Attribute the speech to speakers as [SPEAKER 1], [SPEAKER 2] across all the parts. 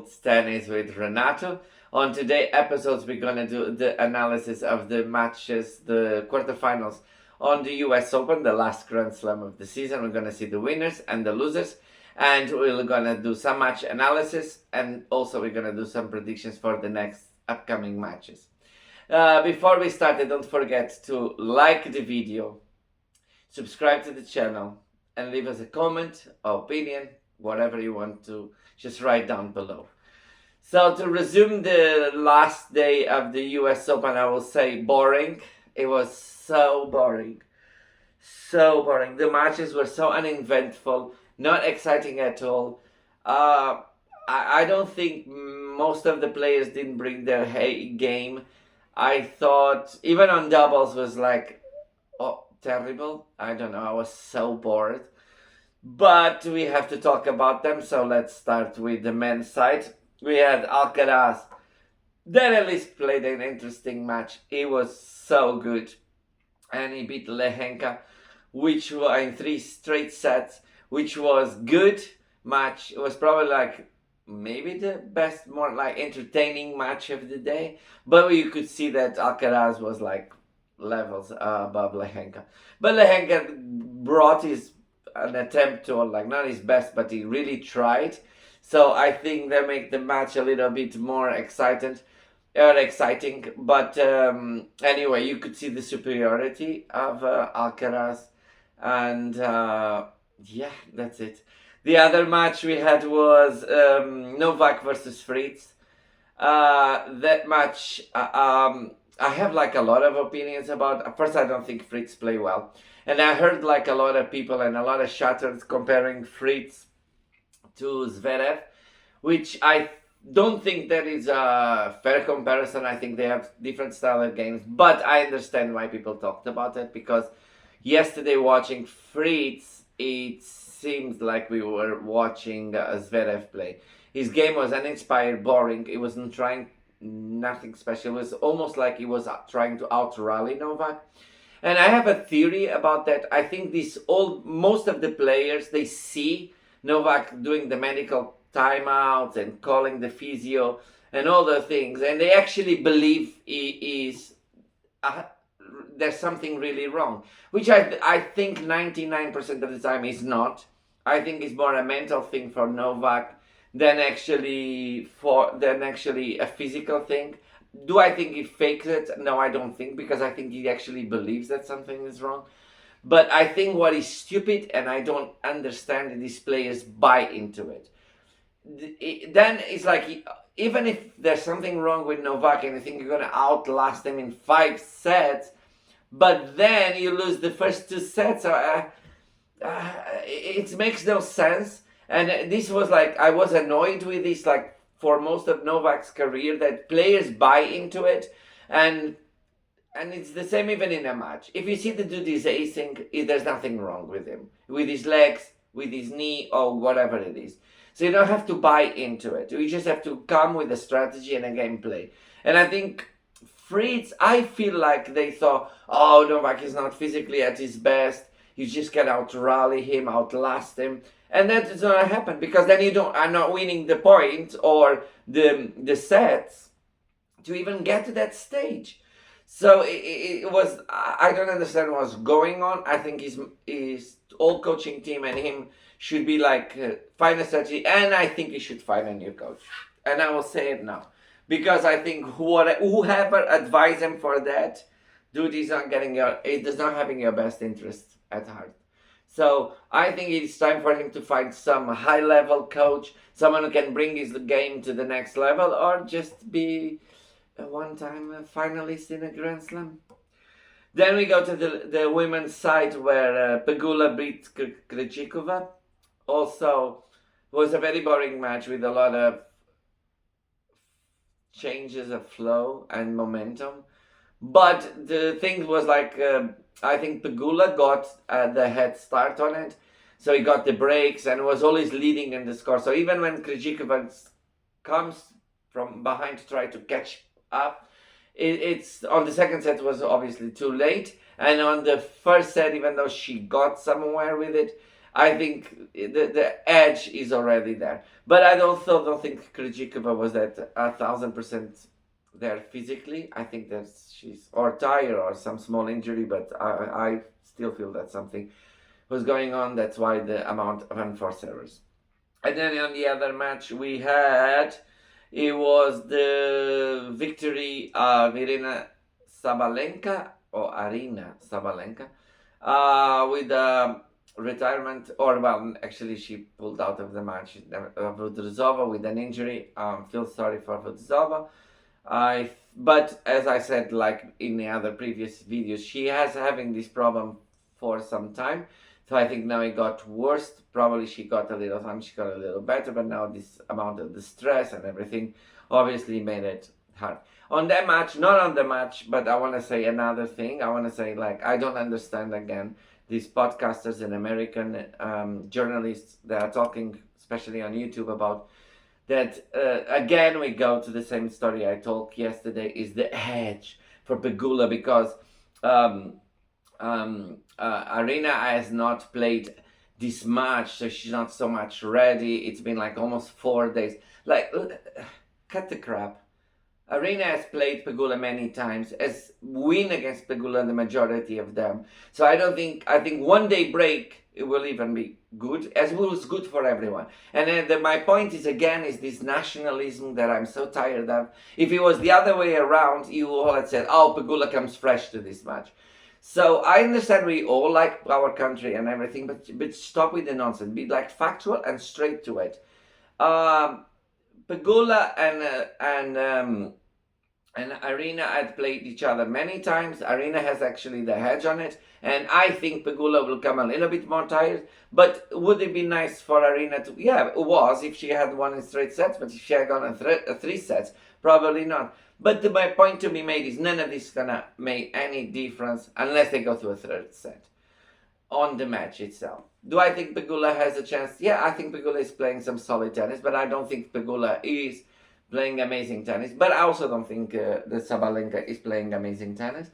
[SPEAKER 1] Overruled tennis with Renato. On today's episodes, we're gonna do the analysis of the matches, the quarterfinals on the US Open, the last Grand Slam of the season. We're gonna see the winners and the losers, and we're gonna do some match analysis, and also we're gonna do some predictions for the next upcoming matches. Before we start, don't forget to like the video, subscribe to the channel, and leave us a comment, opinion, whatever you want to just write down below. So to resume the last day of the US Open, I will say boring. It was so boring. So boring. The matches were so uneventful, not exciting at all. I don't think most of the players didn't bring their game. I thought even on doubles was like, oh, terrible. I don't know. I was so bored. But we have to talk about them, so let's start with the men's side. We had Alcaraz that at least played an interesting match. He was so good, and he beat Lehenka, which was in 3 straight sets, which was good match. It was probably like maybe the best, more like entertaining match of the day. But you could see that Alcaraz was like levels above Lehenka. But Lehenka brought an attempt to, like, not his best, but he really tried. So I think they make the match a little bit more exciting. But anyway, you could see the superiority of Alcaraz, and yeah, that's it. The other match we had was Novak versus Fritz. That match, I have like a lot of opinions about. At first, I don't think Fritz play well. And I heard like a lot of people and a lot of chatters comparing Fritz to Zverev, which I don't think that is a fair comparison. I think they have different style of games, but I understand why people talked about it, because yesterday watching Fritz, it seems like we were watching Zverev play. His game was uninspired, boring. He wasn't trying nothing special. It was almost like he was trying to out-rally Novak. And I have a theory about that. I think most of the players, they see Novak doing the medical timeouts and calling the physio and all the things, and they actually believe there's something really wrong, which I think 99% of the time is not. I think it's more a mental thing for Novak than actually a physical thing. Do I think he fakes it? No, I don't think, because I think he actually believes that something is wrong. But I think what is stupid, and I don't understand that these players buy into it. Then it's like, even if there's something wrong with Novak and you think you're going to outlast him in 5 sets, but then you lose the first 2 sets, it makes no sense. And this was like, I was annoyed with this, like, for most of Novak's career, that players buy into it, and it's the same even in a match. If you see the dude is acing, there's nothing wrong with him, with his legs, with his knee, or whatever it is. So you don't have to buy into it. You just have to come with a strategy and a gameplay. And I think Fritz, I feel like they thought, oh, Novak is not physically at his best. You just can out-rally him, outlast him. And that is not happen, because then you are not winning the point or the sets to even get to that stage. So it was, I don't understand what's going on. I think his whole coaching team and him should be like, find a strategy, and I think he should find a new coach. And I will say it now, because I think whoever advised him for that, dude, is not having your best interest at heart. So I think it's time for him to find some high-level coach, someone who can bring his game to the next level, or just be a one-time finalist in a Grand Slam. Then we go to the women's side, where Pegula beat Krejcikova. Also, was a very boring match with a lot of changes of flow and momentum. But the thing was like, I think Pegula got the head start on it. So he got the breaks and was always leading in the score. So even when Krejcikova comes from behind to try to catch up, it's on the second set was obviously too late. And on the first set, even though she got somewhere with it, I think the edge is already there. But I also don't think Krejcikova was at 1,000% there physically. I think that she's or tired or some small injury, but I still feel that something was going on. That's why the amount of unforced errors. And then on the other match we had, it was the victory of Irina Sabalenka or Arina Sabalenka with retirement, or well, actually she pulled out of the match. Vudruzova with an injury. Feel sorry for Vudruzova. But as I said, like in the other previous videos, she has having this problem for some time. So I think now it got worse. Probably she got a little time, she got a little better, but now this amount of the stress and everything obviously made it hard. On that match, not on the match, but I want to say another thing. I want to say, like, I don't understand again these podcasters and American journalists that are talking, especially on YouTube, about that. Again, we go to the same story I told yesterday, is the edge for Pegula, because Arena has not played this much, so she's not so much ready. It's been like almost 4 days. Like, cut the crap. Arena has played Pegula many times, has win against Pegula the majority of them. So I think 1 day break, it will even be good, as well as good for everyone. And then my point is, again, is this nationalism that I'm so tired of. If it was the other way around, you all had said, oh, Pegula comes fresh to this match. So I understand we all like our country and everything, but stop with the nonsense. Be like factual and straight to it. Pegula and Arena had played each other many times. Arena has actually the hedge on it, and I think Pegula will come a little bit more tired. But would it be nice for Arena to? Yeah, it was if she had won in straight sets, but if she had gone in 3 sets, probably not. But my point to be made is none of this is gonna make any difference unless they go to a 3rd set on the match itself. Do I think Pegula has a chance? Yeah, I think Pegula is playing some solid tennis, but I don't think Pegula is playing amazing tennis. But I also don't think that Sabalenka is playing amazing tennis.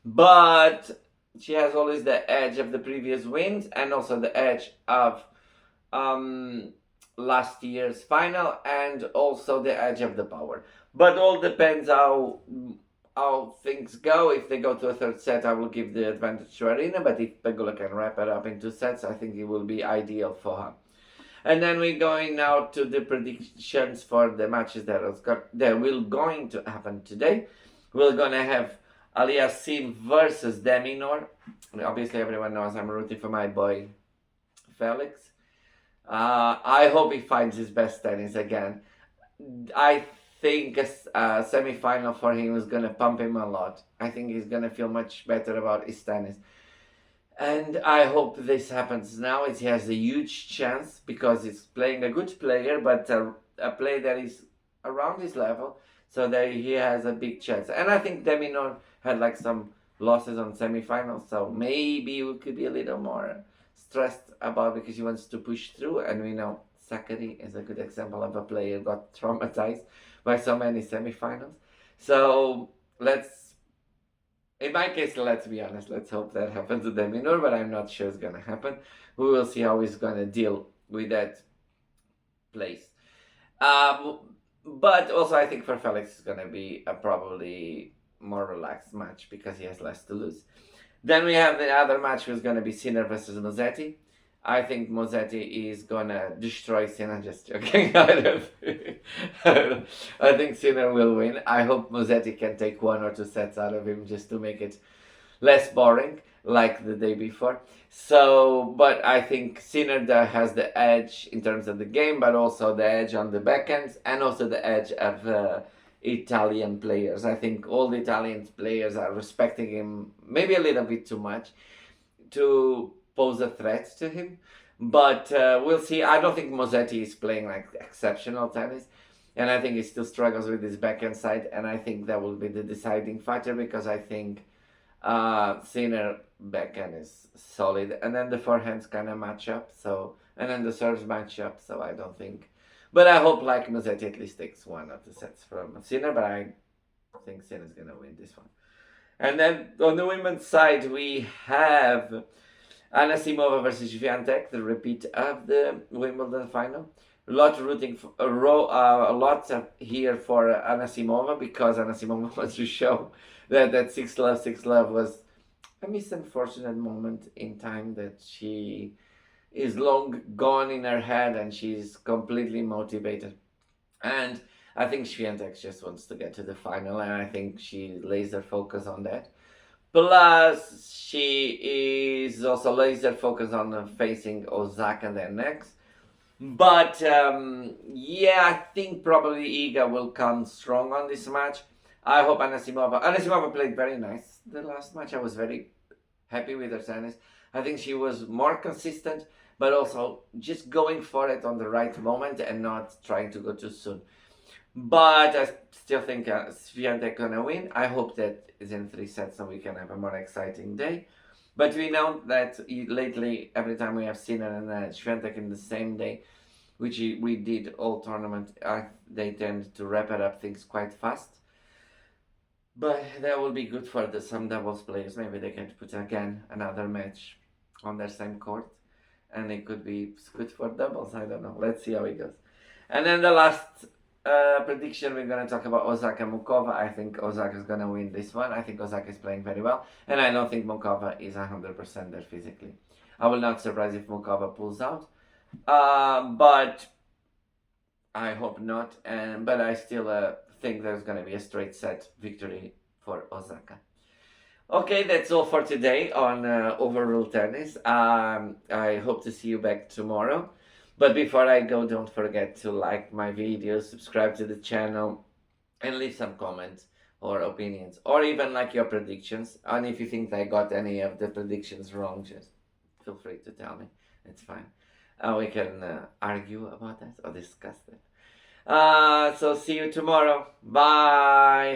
[SPEAKER 1] But she has always the edge of the previous wins and also the edge of last year's final, and also the edge of the power. But all depends how things go. If they go to a 3rd set, I will give the advantage to Arena, but if Pegula can wrap it up in 2 sets, I think it will be ideal for her. And then we're going now to the predictions for the matches that will going to happen today. We're gonna have Aliassim versus Deminor. Obviously everyone knows I'm rooting for my boy Felix. I hope he finds his best tennis again. I think a semi-final for him is gonna pump him a lot. I think he's gonna feel much better about his tennis. And I hope this happens now. He has a huge chance because he's playing a good player, but a player that is around his level, so that he has a big chance. And I think Deminor had like some losses on semi-finals, so maybe we could be a little more stressed about, because he wants to push through. And we know Sakari is a good example of a player who got traumatized by so many semi-finals. So in my case, let's be honest, let's hope that happens to Deminor, but I'm not sure it's gonna happen. We will see how he's gonna deal with that place. But also I think for Felix it's gonna be a probably more relaxed match because he has less to lose. Then we have the other match, who's gonna be Sinner versus Musetti. I think Musetti is gonna destroy Sinner. Just joking. I think Sinner will win. I hope Musetti can take 1 or 2 sets out of him just to make it less boring, like the day before. So, but I think Sinner has the edge in terms of the game, but also the edge on the backhands, and also the edge of Italian players. I think all the Italian players are respecting him maybe a little bit too much to pose a threat to him, but we'll see. I don't think Musetti is playing like exceptional tennis, and I think he still struggles with his backhand side, and I think that will be the deciding factor, because I think Sinner backhand is solid, and then the forehands kind of match up, so, and then the serves match up, so I don't think, but I hope like Musetti at least takes 1 or 2 sets from Sinner, but I think Sinner's gonna win this one. And then on the women's side we have Anasimova versus Swiatek, the repeat of the Wimbledon final. A lot rooting for a lot here for Anasimova, because Anasimova wants to show that 6-love was a misunfortunate moment in time, that she is long gone in her head and she's completely motivated. And I think Swiatek just wants to get to the final, and I think she laser focus on that. Plus, she is also laser focused on facing Osaka then next. But yeah, I think probably Iga will come strong on this match. I hope Anasimova played very nice the last match. I was very happy with her tennis. I think she was more consistent, but also just going for it on the right moment and not trying to go too soon. But I still think Swiatek gonna win. I hope that is in 3 sets, so we can have a more exciting day. But we know that lately, every time we have seen Swiatek in the same day, which we did all tournament, they tend to wrap it up things quite fast. But that will be good for some doubles players. Maybe they can put again another match on their same court, and it could be good for doubles. I don't know. Let's see how it goes. And then the last prediction, we're going to talk about Osaka Mukova. I think Osaka is going to win this one. I think Osaka is playing very well, and I don't think Mukova is 100% there physically. I will not surprise if Mukova pulls out, but I hope not. But I still think there's going to be a straight set victory for Osaka. Okay, that's all for today on Overruled Tennis. I hope to see you back tomorrow. But before I go, don't forget to like my videos, subscribe to the channel, and leave some comments or opinions, or even like your predictions. And if you think I got any of the predictions wrong, just feel free to tell me. It's fine. We can argue about that or discuss that. So see you tomorrow. Bye.